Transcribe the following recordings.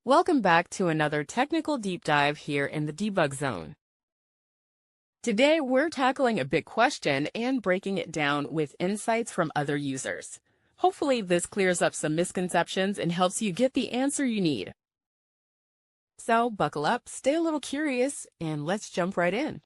Welcome back to another technical deep dive here in the debug zone. Today, we're tackling a big question and breaking it down with insights from other users. Hopefully, this clears up some misconceptions and helps you get the answer you need. So, buckle up, stay a little curious, and let's jump right in.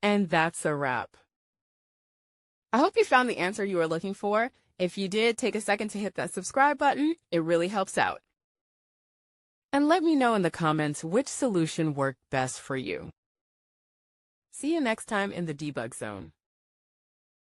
And that's a wrap. I hope you found the answer you were looking for. If you did, take a second to hit that subscribe button. It really helps out. And let me know in the comments which solution worked best for you. See you next time in the debug zone.